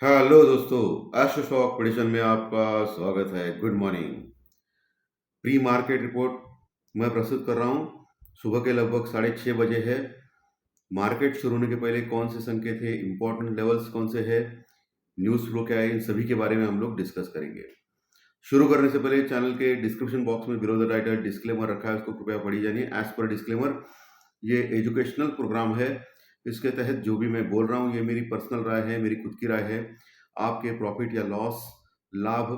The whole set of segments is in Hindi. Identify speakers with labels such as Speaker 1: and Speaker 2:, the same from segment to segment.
Speaker 1: हेलो दोस्तों, एस्ट्रो स्टॉक प्रेडिक्शन में आपका स्वागत है। Good morning. Pre market report मैं प्रस्तुत कर रहा हूँ। सुबह के लगभग 6:30 बजे है। मार्केट शुरू होने के पहले कौन से संकेत है, इंपॉर्टेंट लेवल्स कौन से है, न्यूज़ फ्लो क्या है, इन सभी के बारे में हम लोग डिस्कस करेंगे। शुरू करने से पहले चैनल के डिस्क्रिप्शन बॉक्स में बिलो द टाइटल डिस्क्लेमर रखा है, उसको कृपया पढ़ी जानिए। एज पर डिस्क्लेमर, ये एजुकेशनल प्रोग्राम है। इसके तहत जो भी मैं बोल रहा हूँ ये मेरी पर्सनल राय है, मेरी खुद की राय है। आपके प्रॉफिट या लॉस, लाभ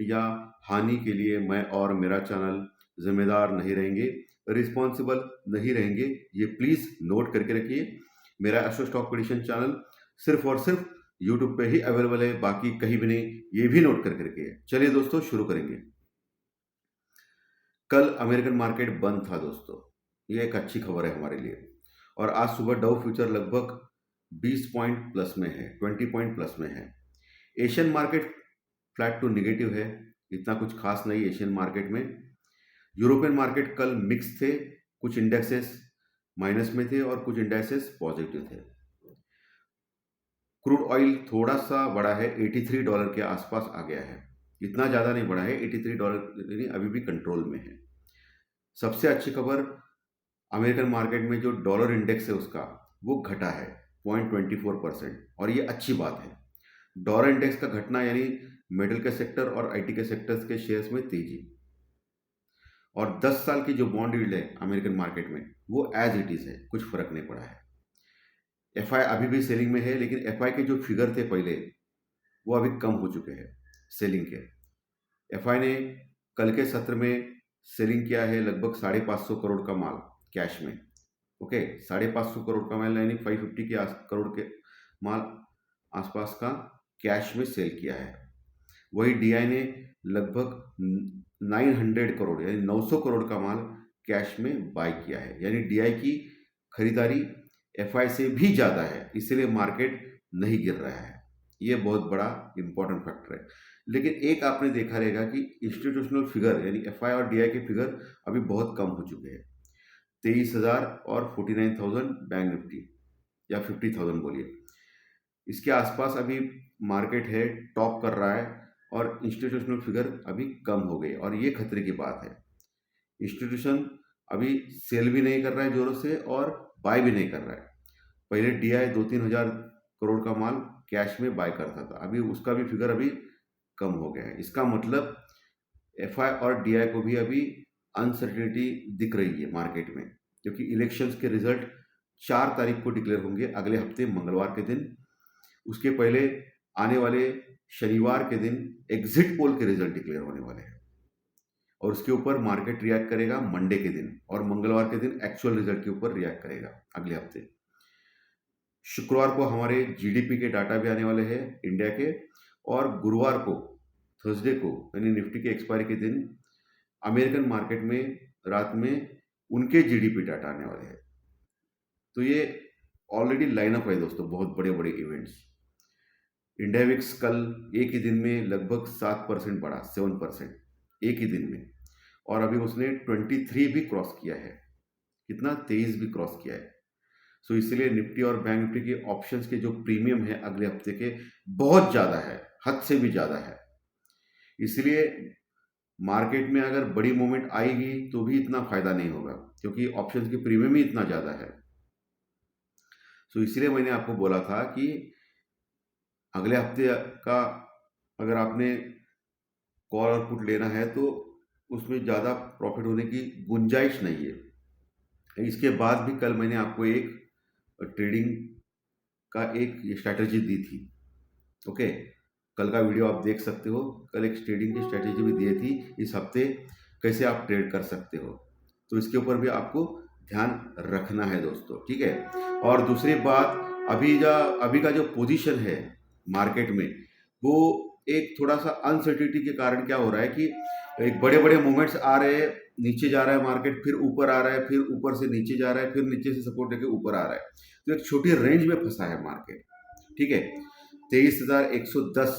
Speaker 1: या हानि के लिए मैं और मेरा चैनल जिम्मेदार नहीं रहेंगे, रिस्पॉन्सिबल नहीं रहेंगे। ये प्लीज़ नोट करके रखिए। मेरा एस्ट्रो स्टॉक प्रेडिक्शन चैनल सिर्फ और सिर्फ यूट्यूब पे ही अवेलेबल है, बाकी कहीं भी नहीं। ये भी नोट करके रखिए। चलिए दोस्तों, शुरू करेंगे। कल अमेरिकन मार्केट बंद था दोस्तों, ये एक अच्छी खबर है हमारे लिए। और आज सुबह डाउ फ्यूचर लगभग 20 पॉइंट प्लस में है, 20 पॉइंट प्लस में है। Asian market flat to negative है, इतना कुछ खास नहीं एशियन मार्केट में। यूरोपियन मार्केट कल मिक्स थे, कुछ इंडेक्सेस माइनस में थे और कुछ इंडेक्सेस पॉजिटिव थे। क्रूड ऑयल थोड़ा सा बढ़ा है, $83 के आसपास आ गया है। इतना ज़्यादा नहीं बढ़ा है, $83 यानी अभी भी कंट्रोल में है। सबसे अच्छी खबर, अमेरिकन मार्केट में जो डॉलर इंडेक्स है उसका वो घटा है 0.24%, और ये अच्छी बात है। डॉलर इंडेक्स का घटना यानी मेटल के सेक्टर और आईटी के सेक्टर्स के शेयर्स में तेजी। और 10 साल की जो बॉन्ड यील्ड है अमेरिकन मार्केट में वो एज इट इज़ है, कुछ फर्क नहीं पड़ा है। एफआई अभी भी सेलिंग में है, लेकिन एफआई के जो फिगर थे पहले वो अभी कम हो चुके हैं सेलिंग के। एफआई ने कल के सत्र में सेलिंग किया है लगभग 550 करोड़ का माल कैश में। ओके, 550 करोड़ का माल यानी 550 के करोड़ के माल आसपास का कैश में सेल किया है। वही डीआई ने लगभग 900 करोड़ यानी 900 करोड़ का माल कैश में बाय किया है, यानी डीआई की खरीदारी एफआई से भी ज़्यादा है, इसलिए मार्केट नहीं गिर रहा है। ये बहुत बड़ा इंपॉर्टेंट फैक्टर है। लेकिन एक आपने देखा रहेगा कि इंस्टीट्यूशनल फिगर यानी एफआई और डीआई के फिगर अभी बहुत कम हो चुके हैं। 23,000 और 49,000 बैंक निफ्टी, या 50,000 बोलिए, इसके आसपास अभी मार्केट है, टॉप कर रहा है। और इंस्टीट्यूशनल फिगर अभी कम हो गए और ये खतरे की बात है। इंस्टीट्यूशन अभी सेल भी नहीं कर रहा है जोरों से और बाय भी नहीं कर रहा है। पहले डीआई 2-3 हज़ार करोड़ का माल कैश में बाय करता था, अभी उसका भी फिगर अभी कम हो गया है। इसका मतलब एफआई और डीआई को भी अभी अनसर्टेनिटी दिख रही है मार्केट में, क्योंकि इलेक्शंस के रिजल्ट 4 तारीख को डिक्लेयर होंगे, अगले हफ्ते मंगलवार के दिन। उसके पहले आने वाले शनिवार के दिन एग्जिट पोल के रिजल्ट डिक्लेयर होने वाले हैं, और उसके ऊपर मार्केट रिएक्ट करेगा मंडे के दिन, और मंगलवार के दिन एक्चुअल रिजल्ट के ऊपर रिएक्ट करेगा अगले हफ्ते। शुक्रवार को हमारे जीडीपी के डाटा भी आने वाले हैं इंडिया के, और गुरुवार को, थर्सडे को, यानी निफ्टी के एक्सपायरी के दिन अमेरिकन मार्केट में रात में उनके जीडीपी डाटा आने वाले हैं। तो ये ऑलरेडी लाइनअप है दोस्तों, बहुत बड़े बड़े इवेंट्स। इंडिया विक्स कल एक ही दिन में लगभग 7% बढ़ा, 7% एक ही दिन में, और अभी उसने 23 भी क्रॉस किया है। कितना, 23 भी क्रॉस किया है। सो इसलिए निफ्टी और बैंक निफ्टी के ऑप्शंस के जो प्रीमियम है अगले हफ्ते के बहुत ज़्यादा है, हद से भी ज़्यादा है। इसलिए मार्केट में अगर बड़ी मूवमेंट आएगी तो भी इतना फायदा नहीं होगा, क्योंकि ऑप्शंस की प्रीमियम ही इतना ज़्यादा है। सो इसलिए मैंने आपको बोला था कि अगले हफ्ते का अगर आपने कॉल और पुट लेना है तो उसमें ज़्यादा प्रॉफिट होने की गुंजाइश नहीं है। इसके बाद भी कल मैंने आपको एक ट्रेडिंग का एक स्ट्रैटेजी दी थी। ओके, कल का वीडियो आप देख सकते हो। कल एक ट्रेडिंग की स्ट्रैटेजी भी दी थी, इस हफ्ते कैसे आप ट्रेड कर सकते हो, तो इसके ऊपर भी आपको ध्यान रखना है दोस्तों, ठीक है। और दूसरी बात, अभी का जो पोजीशन है मार्केट में, वो एक थोड़ा सा अनसर्टिनिटी के कारण क्या हो रहा है कि एक बड़े बड़े मूवमेंट्स आ रहे हैं, नीचे जा रहा है मार्केट, फिर ऊपर आ रहा है, फिर ऊपर से नीचे जा रहा है, फिर नीचे से सपोर्ट लेके ऊपर आ रहा है। तो एक छोटी रेंज में फंसा है मार्केट, ठीक है। 23,110,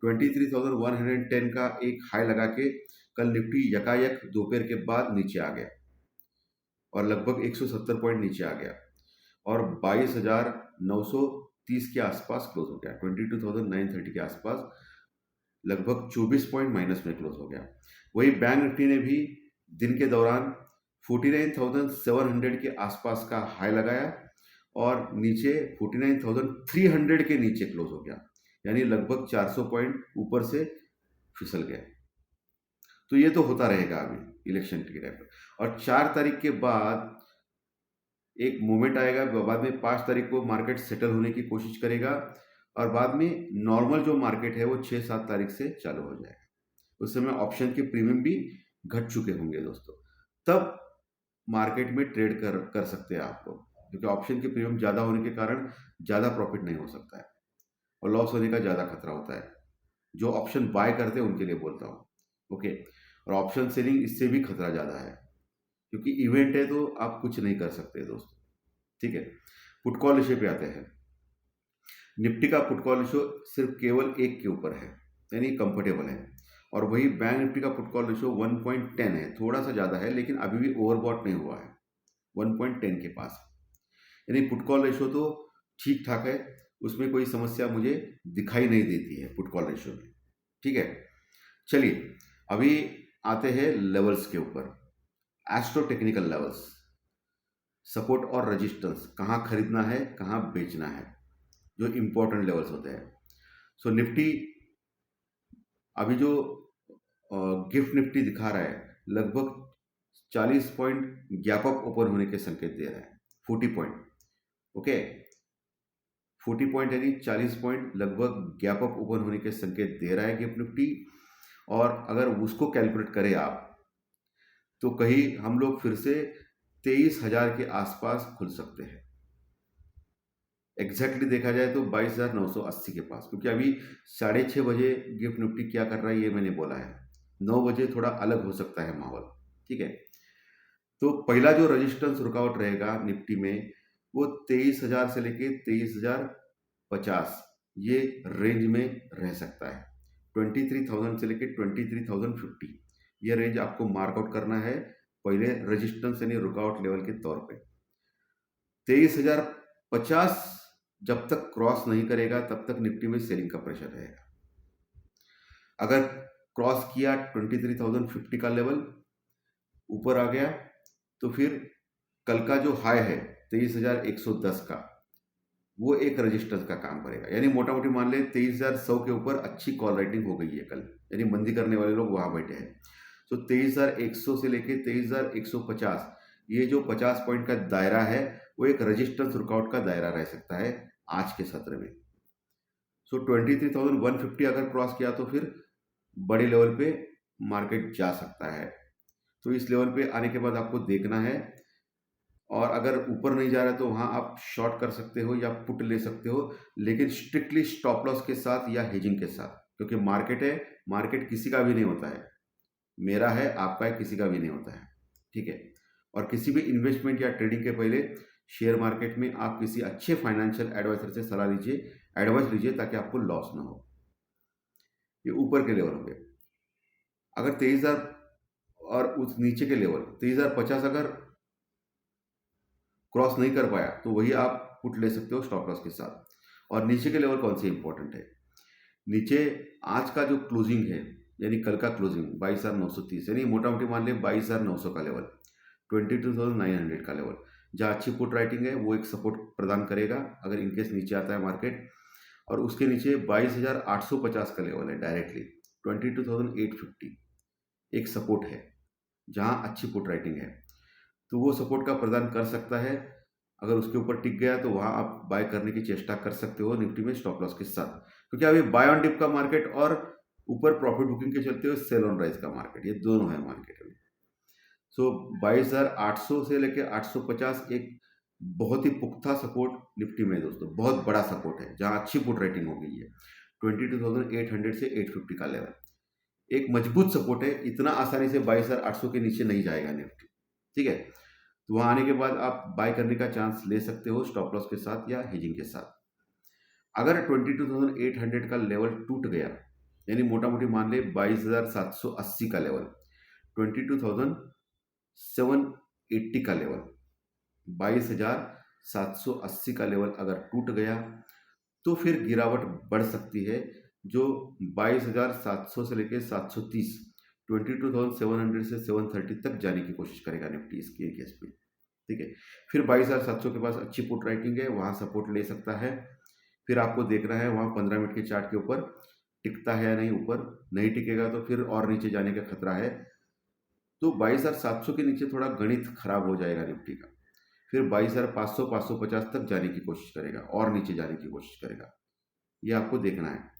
Speaker 1: 23,110 का एक हाई लगा के कल निफ्टी यकायक दोपहर के बाद नीचे आ गया और लगभग 170 पॉइंट नीचे आ गया, और 22,900 30 के आसपास क्लोज हो गया, 22,930 के आसपास लगभग 24 पॉइंट माइनस में क्लोज हो गया। वही बैंक निफ्टी ने भी दिन के दौरान 49,700 के आसपास का हाई लगाया और नीचे 49,300 के नीचे क्लोज हो गया, यानी लगभग 400 पॉइंट ऊपर से फिसल गया। तो ये तो होता रहेगा अभी इलेक्शन के टाइम पर। और 4 तारीख के बाद एक मोमेंट आएगा, बाद में 5 तारीख को मार्केट सेटल होने की कोशिश करेगा और बाद में नॉर्मल जो मार्केट है वो 6-7 तारीख से चालू हो जाएगा। उस समय ऑप्शन के प्रीमियम भी घट चुके होंगे दोस्तों, तब मार्केट में ट्रेड कर सकते हैं आप लोग, क्योंकि ऑप्शन के प्रीमियम ज़्यादा होने के कारण ज़्यादा प्रॉफिट नहीं हो सकता है और लॉस होने का ज़्यादा खतरा होता है। जो ऑप्शन बाय करते हैं उनके लिए बोलता हूँ, ओके। और ऑप्शन सेलिंग इससे भी खतरा ज़्यादा है, क्योंकि इवेंट है तो आप कुछ नहीं कर सकते दोस्तों, ठीक है। पुट कॉल रेशियो पे आते हैं। निफ्टी का पुट कॉल रेशियो सिर्फ केवल 1 के ऊपर है, यानी कंफर्टेबल है। और वही बैंक निफ्टी का पुट कॉल रेशियो 1.10 है, थोड़ा सा ज़्यादा है लेकिन अभी भी ओवरबॉट नहीं हुआ है, 1.10 के पास। यानी पुट कॉल रेशियो तो ठीक ठाक है, उसमें कोई समस्या मुझे दिखाई नहीं देती है पुट कॉल रेशियो में, ठीक है। चलिए अभी आते हैं लेवल्स के ऊपर, एस्ट्रो टेक्निकल लेवल्स, सपोर्ट और रेजिस्टेंस, कहाँ खरीदना है कहाँ बेचना है, जो इंपॉर्टेंट लेवल्स होते हैं। सो निफ्टी अभी जो गिफ्ट निफ्टी दिखा रहा है लगभग 40 पॉइंट गैप अप ओपन होने के संकेत दे रहा है, 40 पॉइंट, ओके। 40 पॉइंट यानी 40 पॉइंट लगभग गैप अप ओपन होने के संकेत दे रहा है गिफ्ट निफ्टी। और अगर उसको कैलकुलेट करें आप, तो कहीं हम लोग फिर से 23,000 के आसपास खुल सकते हैं। एग्जैक्टली देखा जाए तो 22,980 के पास, क्योंकि अभी 6:30 बजे गिफ्ट निफ्टी क्या कर रहा है ये मैंने बोला है, 9 बजे थोड़ा अलग हो सकता है माहौल, ठीक है। तो पहला जो रेजिस्टेंस रुकावट रहेगा निफ्टी में वो 23,000 से लेके 23,050 ये रेंज में रह सकता है। 23,000 से लेके 23,050 ये रेंज आपको मार्कआउट करना है पहले रेजिस्टेंस यानी रुकावट लेवल के तौर पे। 23,050 जब तक क्रॉस नहीं करेगा तब तक निफ्टी में सेलिंग का प्रेशर रहेगा। अगर क्रॉस किया 23,050 का लेवल ऊपर आ गया तो फिर कल का जो हाई है 23,110 का वो एक रेजिस्टेंस का काम करेगा। यानी मोटा मोटी मान ले 23,100 के ऊपर अच्छी कॉल राइटिंग हो गई है कल, यानी मंदी करने वाले लोग वहां बैठे हैं। तो 23,100 से लेके 23,150 ये जो 50 पॉइंट का दायरा है वो एक रेजिस्टेंस रुकआउट का दायरा रह सकता है आज के सत्र में। सो 23,150 अगर क्रॉस किया तो फिर बड़े लेवल पे मार्केट जा सकता है। तो इस लेवल पे आने के बाद आपको देखना है, और अगर ऊपर नहीं जा रहा है तो वहाँ आप शॉर्ट कर सकते हो या पुट ले सकते हो, लेकिन स्ट्रिक्टली स्टॉप लॉस के साथ या हेजिंग के साथ, क्योंकि मार्केट है, मार्केट किसी का भी नहीं होता है, मेरा है आपका है, किसी का भी नहीं होता है, ठीक है। और किसी भी इन्वेस्टमेंट या ट्रेडिंग के पहले शेयर मार्केट में आप किसी अच्छे फाइनेंशियल एडवाइजर से सलाह लीजिए, एडवाइस लीजिए, ताकि आपको लॉस ना हो। ये ऊपर के लेवल हो गए। अगर 23,000 और उस नीचे के लेवल 23,050 अगर क्रॉस नहीं कर पाया तो वही आप पुट ले सकते हो स्टॉप लॉस के साथ। और नीचे के लेवल कौन से इंपॉर्टेंट है, नीचे आज का जो क्लोजिंग है यानी कल का क्लोजिंग 22,930, यानी मोटा मोटी मान ले 22,900 का लेवल, 22,900 का लेवल, जहाँ अच्छी पुट राइटिंग है वो एक सपोर्ट प्रदान करेगा अगर इनकेस नीचे आता है मार्केट। और उसके नीचे 22,850 का लेवल है डायरेक्टली, 22,850 एक सपोर्ट है जहाँ अच्छी पुट राइटिंग है, तो वो सपोर्ट का प्रदान कर सकता है। अगर उसके ऊपर टिक गया तो वहाँ आप बाय करने की चेष्टा कर सकते हो निफ्टी में स्टॉप लॉस के साथ, क्योंकि अभी बाय ऑन डिप का मार्केट और ऊपर प्रॉफिट बुकिंग के चलते हुए सेल ऑन राइज का मार्केट, ये दोनों है मार्केट में। सो 22,800 से लेकर 850 एक बहुत ही पुख्ता सपोर्ट निफ्टी में दोस्तों, बहुत बड़ा सपोर्ट है जहाँ अच्छी पुट रेटिंग हो गई है। 22,800 से 850 का लेवल एक मजबूत सपोर्ट है, इतना आसानी से 22,800 के नीचे नहीं जाएगा निफ्टी, ठीक है। तो वहां आने के बाद आप बाय करने का चांस ले सकते हो स्टॉप लॉस के साथ या हेजिंग के साथ। अगर 22,800 का लेवल टूट गया, यानी मोटा मोटी मान ले 22,780 का लेवल, 22,780 का लेवल, 22,780 का लेवल अगर टूट गया तो फिर गिरावट बढ़ सकती है, जो 22,700 से लेके 730, 22,700 से 730 तक जाने की कोशिश करेगा निफ्टी इसके केस में। ठीक है, फिर 22,700 के पास अच्छी पुट राइटिंग है, वहाँ सपोर्ट ले सकता है। फिर आपको देखना है वहाँ 15 मिनट के चार्ट के ऊपर टिकता है या नहीं, ऊपर नहीं टिकेगा तो फिर और नीचे जाने का खतरा है। तो 22,700 के नीचे थोड़ा गणित खराब हो जाएगा निफ्टी का। फिर 22,500 550 तक जाने की कोशिश करेगा और नीचे जाने की कोशिश करेगा, ये आपको देखना है।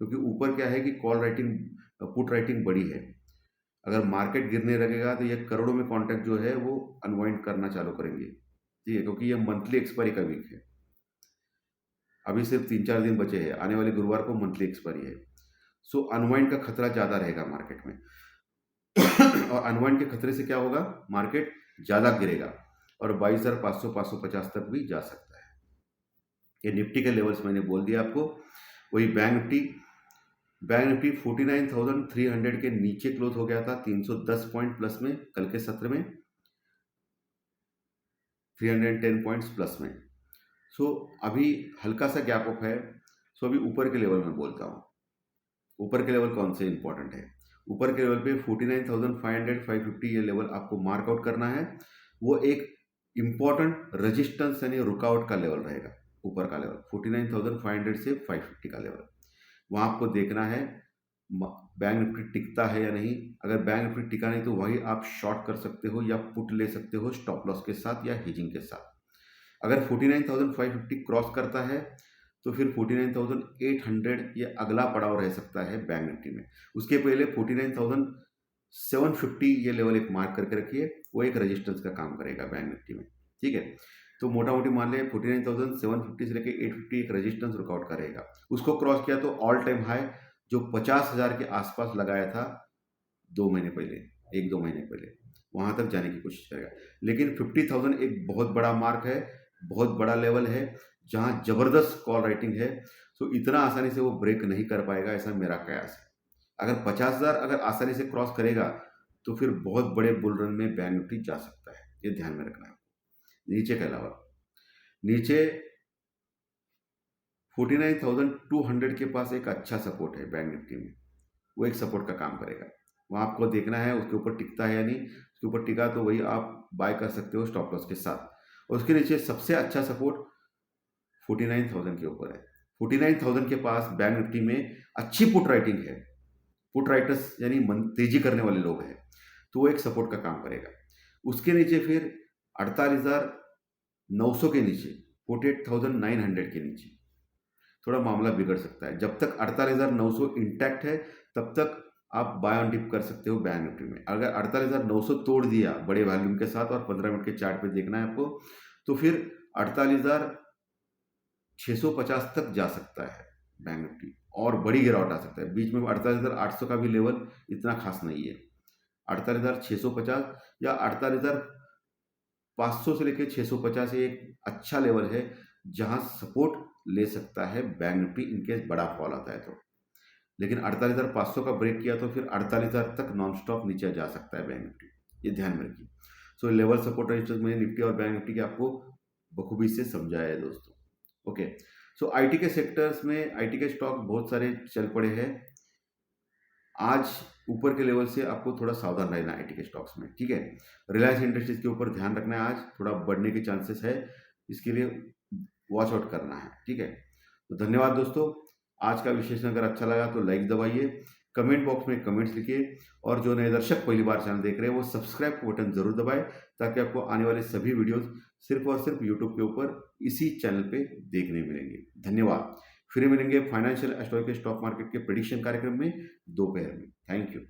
Speaker 1: क्योंकि ऊपर क्या है कि कॉल राइटिंग पुट राइटिंग बड़ी है। अगर मार्केट गिरने लगेगा तो ये करोड़ों में कॉन्ट्रैक्ट जो है वो अनवाइंड करना चालू करेंगे। ठीक है, क्योंकि ये मंथली एक्सपायरी का वीक है। अभी सिर्फ 3-4 दिन बचे हैं, आने वाले गुरुवार को मंथली एक्सपायरी है। सो अनवाइंड का खतरा ज़्यादा रहेगा मार्केट में। और अनवाइंड के खतरे से क्या होगा, मार्केट ज़्यादा गिरेगा और 22,500 550 तक भी जा सकता है। ये निफ्टी के लेवल्स मैंने बोल दिया आपको। वही बैंक निफ्टी 49,300 के नीचे क्लोज हो गया था, 310 पॉइंट प्लस में कल के सत्र में, 310 पॉइंट्स प्लस में। सो अभी हल्का सा गैप अप है। सो अभी ऊपर के लेवल में बोलता हूँ, ऊपर के लेवल कौन से इंपॉर्टेंट है। ऊपर के लेवल पे 49,500 550 ये लेवल आपको मार्क आउट करना है। वो एक इम्पॉर्टेंट रेजिस्टेंस यानी रुकावट का लेवल रहेगा, ऊपर का लेवल 49,500 से 550 का लेवल। वहाँ आपको देखना है बैंक निफ्टी टिकता है या नहीं। अगर बैंक निफ्टी टिका नहीं तो वही आप शॉर्ट कर सकते हो या पुट ले सकते हो स्टॉप लॉस के साथ या हेजिंग के साथ। अगर 49,550 क्रॉस करता है तो फिर 49,800 ये अगला पड़ाव रह सकता है बैंक निफ्टी में। उसके पहले 49,750 ये लेवल एक मार्क करके रखिए, वो एक रेजिस्टेंस का काम करेगा बैंक निफ्टी में। ठीक है, तो मोटा मोटी मान लें 49,750 से लेकर 850 एक रेजिस्टेंस रुकआउट करेगा। उसको क्रॉस किया तो ऑल टाइम हाई जो 50,000 के आसपास लगाया था 2 महीने पहले, 1-2 महीने पहले, वहाँ तक जाने की कोशिश करेगा। लेकिन 50,000 एक बहुत बड़ा मार्क है, बहुत बड़ा लेवल है जहाँ ज़बरदस्त कॉल राइटिंग है। सो इतना आसानी से वो ब्रेक नहीं कर पाएगा, ऐसा मेरा कयास है। अगर 50,000 अगर आसानी से क्रॉस करेगा तो फिर बहुत बड़े बुल रन में बैंक निफ्टी जा सकता है, ये ध्यान में रखना है। नीचे के अलावा नीचे 49,200 के पास एक अच्छा सपोर्ट है बैंक निफ्टी में, वो एक सपोर्ट का काम करेगा। वहाँ आपको देखना है उसके ऊपर टिकता है या नहीं। उसके ऊपर टिका तो वही आप बाय कर सकते हो स्टॉप लॉस के साथ। और उसके नीचे सबसे अच्छा सपोर्ट 49,000 के ऊपर है। 49,000 के पास बैंक निफ्टी में अच्छी पुट राइटिंग है, पुट राइटर्स यानी तेजी करने वाले लोग हैं, तो वो एक सपोर्ट का काम करेगा। उसके नीचे फिर 48,900 के नीचे, 48,900 के नीचे थोड़ा मामला बिगड़ सकता है। जब तक 48,900 इंटैक्ट है तब तक आप बाय ऑन डिप कर सकते हो बैंक निफ्टी में। अगर 48,900 तोड़ दिया बड़े वॉल्यूम के साथ और 15 मिनट के चार्ट पे देखना है आपको, तो फिर 48,650 तक जा सकता है बैंक निफ्टी और बड़ी गिरावट आ सकता है। बीच में 48,800 का भी लेवल इतना खास नहीं है। 48,650 या 48,500 से लेकर 650 एक अच्छा लेवल है जहां सपोर्ट ले सकता है बैंक निफ्टी इनकेस बड़ा फॉल आता है तो। लेकिन 48,500 का ब्रेक किया तो फिर 48,000 तक नॉन स्टॉप नीचे जा सकता है बैंक निफ्टी, ये ध्यान में रखिए। सो लेवल सपोर्ट रेजिस्टेंस मैंने निफ्टी और बैंक निफ्टी के आपको बखूबी से समझाया है दोस्तों। ओके, सो आईटी के सेक्टर्स में आईटी के स्टॉक बहुत सारे चल पड़े हैं। आज ऊपर के लेवल से आपको थोड़ा सावधान रहना है आईटी के स्टॉक्स में। ठीक है, रिलायंस इंडस्ट्रीज के ऊपर ध्यान रखना है, आज थोड़ा बढ़ने के चांसेस है, इसके लिए वॉच आउट करना है। ठीक है, तो धन्यवाद दोस्तों। आज का विश्लेषण अगर अच्छा लगा तो लाइक दबाइए, कमेंट बॉक्स में कमेंट्स लिखिए, और जो नए दर्शक पहली बार चैनल देख रहे हैं वो सब्सक्राइब का बटन जरूर दबाएं ताकि आपको आने वाले सभी वीडियोस सिर्फ और सिर्फ यूट्यूब के ऊपर इसी चैनल पे देखने मिलेंगे। धन्यवाद। फिर मिलेंगे फाइनेंशियल एस्ट्रोलॉजी के स्टॉक मार्केट के प्रेडिक्शन कार्यक्रम में दोपहर में। Thank you.